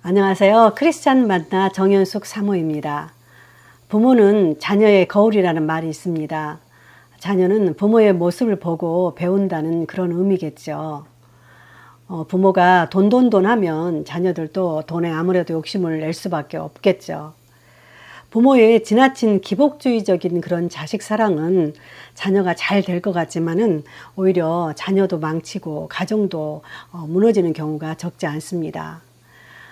안녕하세요. 크리스찬 만나 정연숙 사모입니다. 부모는 자녀의 거울이라는 말이 있습니다. 자녀는 부모의 모습을 보고 배운다는 그런 의미겠죠. 부모가 돈 하면 자녀들도 돈에 아무래도 욕심을 낼 수밖에 없겠죠. 부모의 지나친 기복주의적인 그런 자식 사랑은 자녀가 잘 될 것 같지만은 오히려 자녀도 망치고 가정도 무너지는 경우가 적지 않습니다.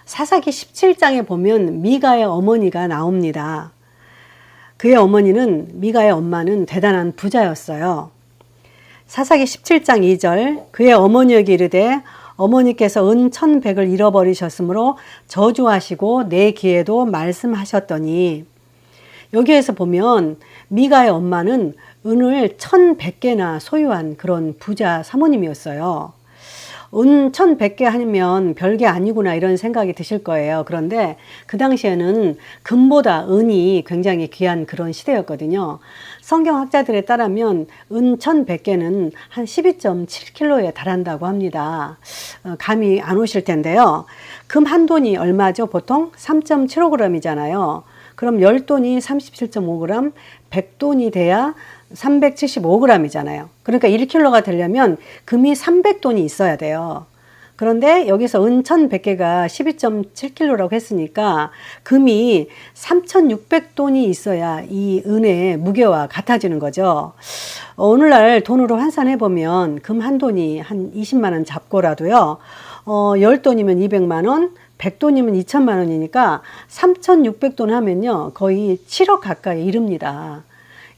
사사기 17장에 보면 미가의 어머니가 나옵니다. 그의 어머니는, 미가의 엄마는 대단한 부자였어요. 사사기 17장 2절, 그의 어머니에게 이르되 어머니께서 은 1,100을 잃어버리셨으므로 저주하시고 내 귀에도 말씀하셨더니, 여기에서 보면 미가의 엄마는 은을 1,100개나 소유한 그런 부자 사모님이었어요. 은 1,100개 하면 별게 아니구나 이런 생각이 드실 거예요. 그런데 그 당시에는 금보다 은이 굉장히 귀한 그런 시대였거든요. 성경학자들에 따르면 은 1,100개는 한 12.7kg에 달한다고 합니다. 감이 안 오실 텐데요. 금 한 돈이 얼마죠? 보통 3.75g이잖아요. 그럼 10돈이 37.5g, 100돈이 돼야 375g이잖아요. 그러니까 1kg가 되려면 금이 300돈이 있어야 돼요. 그런데 여기서 은 1,100개가 12.7kg라고 했으니까 금이 3,600돈이 있어야 이 은의 무게와 같아지는 거죠. 오늘날 돈으로 환산해 보면 금 한 돈이 한 20만 원 잡고라도요. 10돈이면 200만 원, 100돈이면 2천만 원이니까 3,600돈 하면요. 거의 7억 가까이 이릅니다.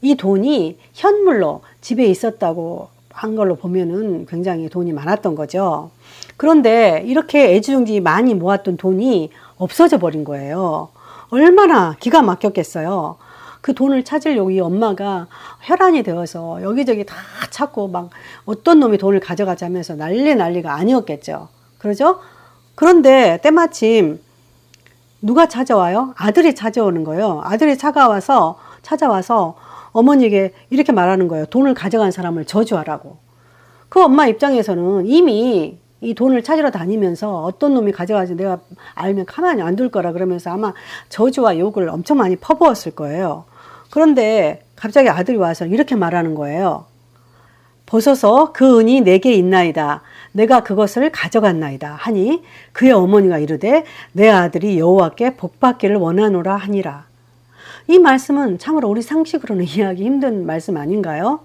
이 돈이 현물로 집에 있었다고 한 걸로 보면은 굉장히 돈이 많았던 거죠. 그런데 이렇게 애지중지 많이 모았던 돈이 없어져 버린 거예요. 얼마나 기가 막혔겠어요. 그 돈을 찾으려고 이 엄마가 혈안이 되어서 여기저기 다 찾고 막 어떤 놈이 돈을 가져가자면서 난리가 아니었겠죠. 그러죠? 그런데 때마침 누가 찾아와요? 아들이 찾아오는 거예요. 아들이 찾아와서 어머니에게 이렇게 말하는 거예요. 돈을 가져간 사람을 저주하라고. 그 엄마 입장에서는 이미 이 돈을 찾으러 다니면서 어떤 놈이 가져가지 내가 알면 가만히 안 둘 거라 그러면서 아마 저주와 욕을 엄청 많이 퍼부었을 거예요. 그런데 갑자기 아들이 와서 이렇게 말하는 거예요. 보소서 그 은이 내게 있나이다. 내가 그것을 가져갔나이다 하니 그의 어머니가 이르되 내 아들이 여호와께 복받기를 원하노라 하니라. 이 말씀은 참으로 우리 상식으로는 이해하기 힘든 말씀 아닌가요?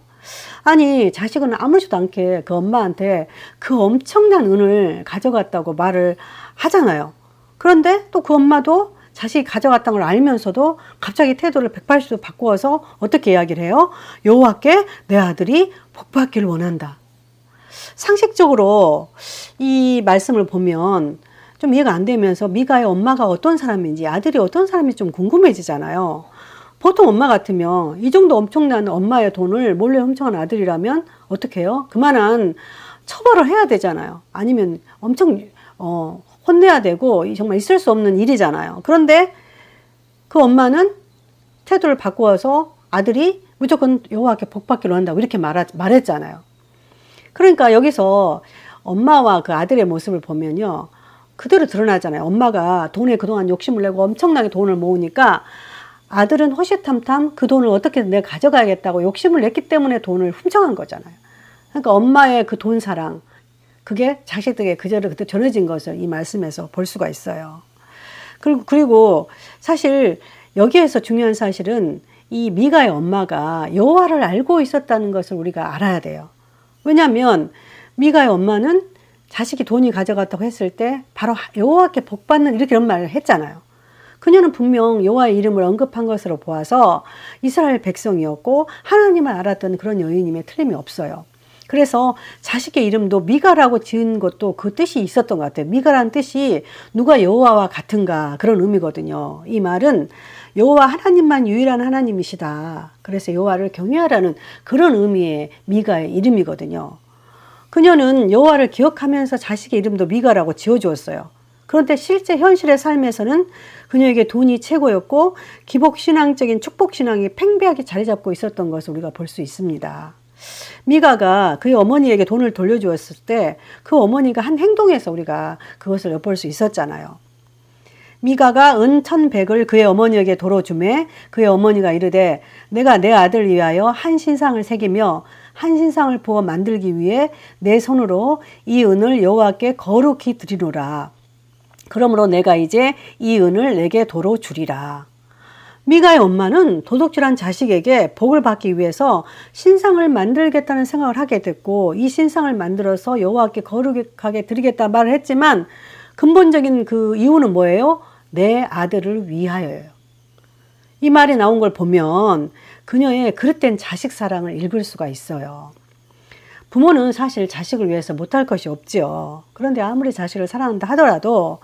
아니, 자식은 아무렇지도 않게 그 엄마한테 그 엄청난 은을 가져갔다고 말을 하잖아요. 그런데 또 그 엄마도 자식이 가져갔다는 걸 알면서도 갑자기 태도를 180도 바꾸어서 어떻게 이야기를 해요? 여호와께 내 아들이 복받기를 원한다. 상식적으로 이 말씀을 보면 좀 이해가 안 되면서 미가의 엄마가 어떤 사람인지 아들이 어떤 사람인지 좀 궁금해지잖아요. 보통 엄마 같으면 이 정도 엄청난 엄마의 돈을 몰래 훔쳐간 아들이라면 어떻게 해요? 그만한 처벌을 해야 되잖아요. 아니면 엄청 혼내야 되고 정말 있을 수 없는 일이잖아요. 그런데 그 엄마는 태도를 바꾸어서 아들이 무조건 여호와께 복받기로 한다고 이렇게 말했잖아요. 그러니까 여기서 엄마와 그 아들의 모습을 보면요. 그대로 드러나잖아요. 엄마가 돈에 그동안 욕심을 내고 엄청나게 돈을 모으니까 아들은 호시탐탐 그 돈을 어떻게든 내가 가져가야겠다고 욕심을 냈기 때문에 돈을 훔쳐간 거잖아요. 그러니까 엄마의 그 돈 사랑, 그게 자식들에게 그대로 전해진 것을 이 말씀에서 볼 수가 있어요. 그리고 사실 여기에서 중요한 사실은 이 미가의 엄마가 여호와를 알고 있었다는 것을 우리가 알아야 돼요. 왜냐하면 미가의 엄마는 자식이 돈이 가져갔다고 했을 때 바로 여호와께 복받는 이런 말을 했잖아요. 그녀는 분명 여호와의 이름을 언급한 것으로 보아서 이스라엘 백성이었고 하나님을 알았던 그런 여인임에 틀림이 없어요. 그래서 자식의 이름도 미가라고 지은 것도 그 뜻이 있었던 것 같아요. 미가라는 뜻이 누가 여호와와 같은가 그런 의미거든요. 이 말은 여호와 하나님만 유일한 하나님이시다. 그래서 여호와를 경외하라는 그런 의미의 미가의 이름이거든요. 그녀는 여호와를 기억하면서 자식의 이름도 미가라고 지어주었어요. 그런데 실제 현실의 삶에서는 그녀에게 돈이 최고였고 기복신앙적인 축복신앙이 팽배하게 자리 잡고 있었던 것을 우리가 볼 수 있습니다. 미가가 그의 어머니에게 돈을 돌려주었을 때 그 어머니가 한 행동에서 우리가 그것을 엿볼 수 있었잖아요. 미가가 은 1,100을 그의 어머니에게 도로 주매 그의 어머니가 이르되 내가 내 아들 위하여 한 신상을 새기며 한 신상을 부어 만들기 위해 내 손으로 이 은을 여호와께 거룩히 드리노라. 그러므로 내가 이제 이 은을 내게 도로 주리라. 미가의 엄마는 도둑질한 자식에게 복을 받기 위해서 신상을 만들겠다는 생각을 하게 됐고 이 신상을 만들어서 여호와께 거룩하게 드리겠다 말을 했지만 근본적인 그 이유는 뭐예요? 내 아들을 위하여요. 이 말이 나온 걸 보면 그녀의 그릇된 자식 사랑을 읽을 수가 있어요. 부모는 사실 자식을 위해서 못할 것이 없지요. 그런데 아무리 자식을 사랑한다 하더라도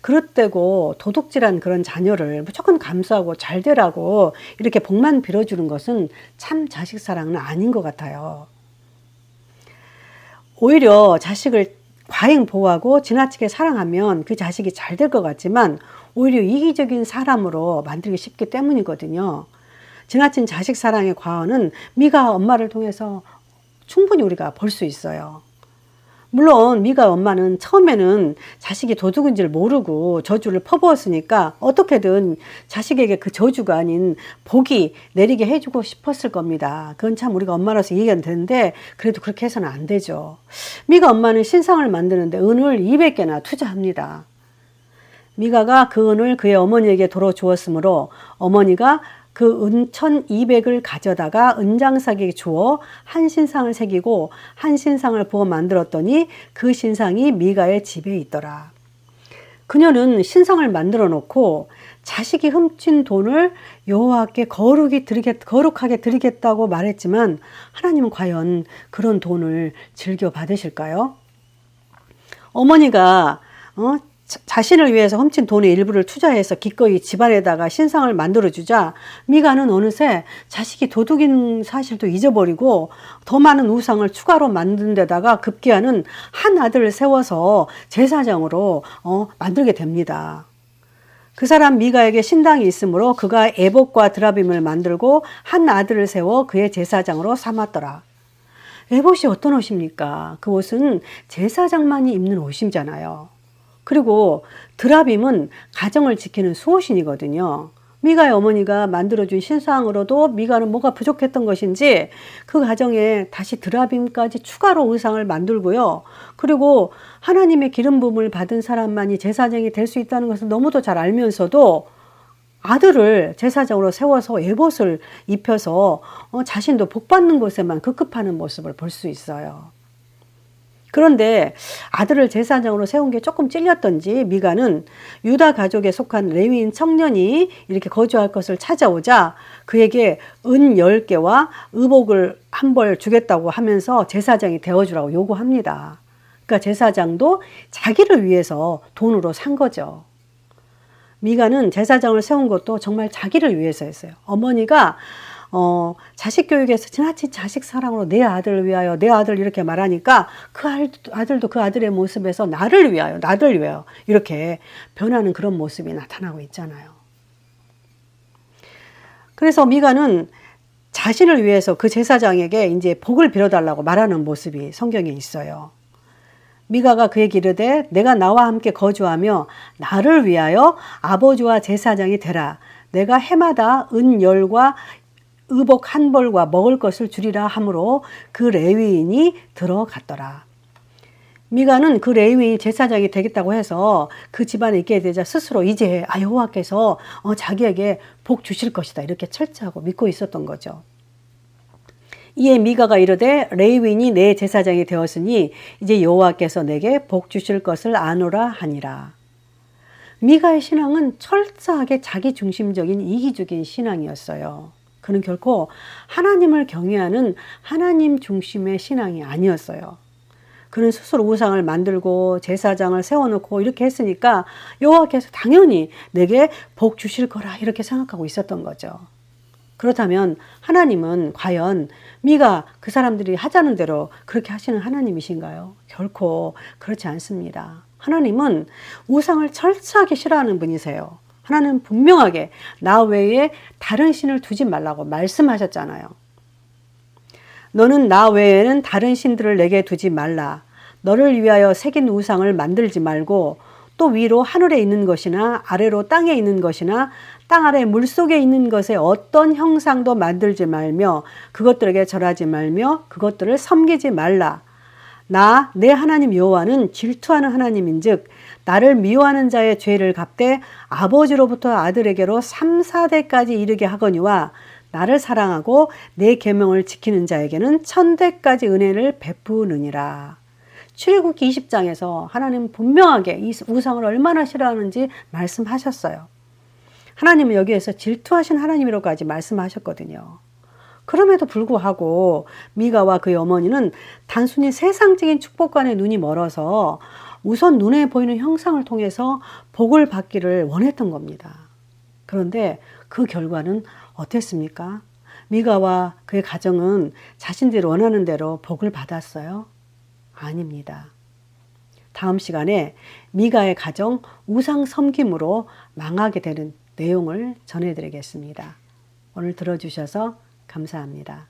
그릇되고 도둑질한 그런 자녀를 무조건 감수하고 잘 되라고 이렇게 복만 빌어주는 것은 참 자식 사랑은 아닌 것 같아요. 오히려 자식을 과잉 보호하고 지나치게 사랑하면 그 자식이 잘 될 것 같지만 오히려 이기적인 사람으로 만들기 쉽기 때문이거든요. 지나친 자식 사랑의 과언은 미가 엄마를 통해서 충분히 우리가 볼 수 있어요. 물론 미가 엄마는 처음에는 자식이 도둑인 줄 모르고 저주를 퍼부었으니까 어떻게든 자식에게 그 저주가 아닌 복이 내리게 해주고 싶었을 겁니다. 그건 참 우리가 엄마로서 이해가 되는데 그래도 그렇게 해서는 안 되죠. 미가 엄마는 신상을 만드는데 은을 200개나 투자합니다. 미가가 그 은을 그의 어머니에게 도로 주었으므로 어머니가 그 은 1,200을 가져다가 은장사에게 주어 한 신상을 새기고 한 신상을 부어 만들었더니 그 신상이 미가의 집에 있더라. 그녀는 신상을 만들어 놓고 자식이 훔친 돈을 여호와께 거룩하게 드리겠다고 말했지만 하나님은 과연 그런 돈을 즐겨 받으실까요? 어머니가 자신을 위해서 훔친 돈의 일부를 투자해서 기꺼이 집안에다가 신상을 만들어주자 미가는 어느새 자식이 도둑인 사실도 잊어버리고 더 많은 우상을 추가로 만든 데다가 급기야는 한 아들을 세워서 제사장으로 만들게 됩니다. 그 사람 미가에게 신당이 있으므로 그가 에봇과 드라빔을 만들고 한 아들을 세워 그의 제사장으로 삼았더라. 에봇이 어떤 옷입니까? 그 옷은 제사장만이 입는 옷이잖아요. 그리고 드라빔은 가정을 지키는 수호신이거든요. 미가의 어머니가 만들어준 신상으로도 미가는 뭐가 부족했던 것인지 그 가정에 다시 드라빔까지 추가로 의상을 만들고요. 그리고 하나님의 기름 부음을 받은 사람만이 제사장이 될 수 있다는 것을 너무도 잘 알면서도 아들을 제사장으로 세워서 에봇을 입혀서 자신도 복받는 것에만 급급하는 모습을 볼 수 있어요. 그런데 아들을 제사장으로 세운 게 조금 찔렸던지 미가는 유다 가족에 속한 레위인 청년이 이렇게 거주할 것을 찾아오자 그에게 은 10개와 의복을 한 벌 주겠다고 하면서 제사장이 되어주라고 요구합니다. 그러니까 제사장도 자기를 위해서 돈으로 산 거죠. 미가는 제사장을 세운 것도 정말 자기를 위해서였어요. 어머니가 자식 교육에서 지나친 자식 사랑으로 내 아들을 위하여 내 아들 이렇게 말하니까 그 아들도 그 아들의 모습에서 나를 위하여 나를 위하여 이렇게 변하는 그런 모습이 나타나고 있잖아요. 그래서 미가는 자신을 위해서 그 제사장에게 이제 복을 빌어달라고 말하는 모습이 성경에 있어요. 미가가 그에게 이르되 내가 나와 함께 거주하며 나를 위하여 아버지와 제사장이 되라. 내가 해마다 은 10과 의복 한 벌과 먹을 것을 주리라 하므로 그 레위인이 들어갔더라. 미가는 그 레위인이 제사장이 되겠다고 해서 그 집안에 있게 되자 스스로 이제 여호와께서 자기에게 복 주실 것이다 이렇게 철저하고 믿고 있었던 거죠. 이에 미가가 이르되 레위인이 내 제사장이 되었으니 이제 여호와께서 내게 복 주실 것을 아노라 하니라. 미가의 신앙은 철저하게 자기중심적인 이기적인 신앙이었어요. 그는 결코 하나님을 경외하는 하나님 중심의 신앙이 아니었어요. 그는 스스로 우상을 만들고 제사장을 세워놓고 이렇게 했으니까 여호와께서 당연히 내게 복 주실 거라 이렇게 생각하고 있었던 거죠. 그렇다면 하나님은 과연 미가 그 사람들이 하자는 대로 그렇게 하시는 하나님이신가요? 결코 그렇지 않습니다. 하나님은 우상을 철저하게 싫어하는 분이세요. 하나님은 분명하게 나 외에 다른 신을 두지 말라고 말씀하셨잖아요. 너는 나 외에는 다른 신들을 내게 두지 말라. 너를 위하여 새긴 우상을 만들지 말고 또 위로 하늘에 있는 것이나 아래로 땅에 있는 것이나 땅 아래 물속에 있는 것에 어떤 형상도 만들지 말며 그것들에게 절하지 말며 그것들을 섬기지 말라. 나 내 하나님 여호와는 질투하는 하나님인즉 나를 미워하는 자의 죄를 갚되 아버지로부터 아들에게로 3, 4대까지 이르게 하거니와 나를 사랑하고 내 계명을 지키는 자에게는 1000대까지 은혜를 베푸느니라. 출애굽기 20장에서 하나님은 분명하게 이 우상을 얼마나 싫어하는지 말씀하셨어요. 하나님은 여기에서 질투하신 하나님이라고까지 말씀하셨거든요. 그럼에도 불구하고 미가와 그의 어머니는 단순히 세상적인 축복관에 눈이 멀어서 우선 눈에 보이는 형상을 통해서 복을 받기를 원했던 겁니다. 그런데 그 결과는 어땠습니까? 미가와 그의 가정은 자신들이 원하는 대로 복을 받았어요? 아닙니다. 다음 시간에 미가의 가정 우상 섬김으로 망하게 되는 내용을 전해드리겠습니다. 오늘 들어주셔서 감사합니다.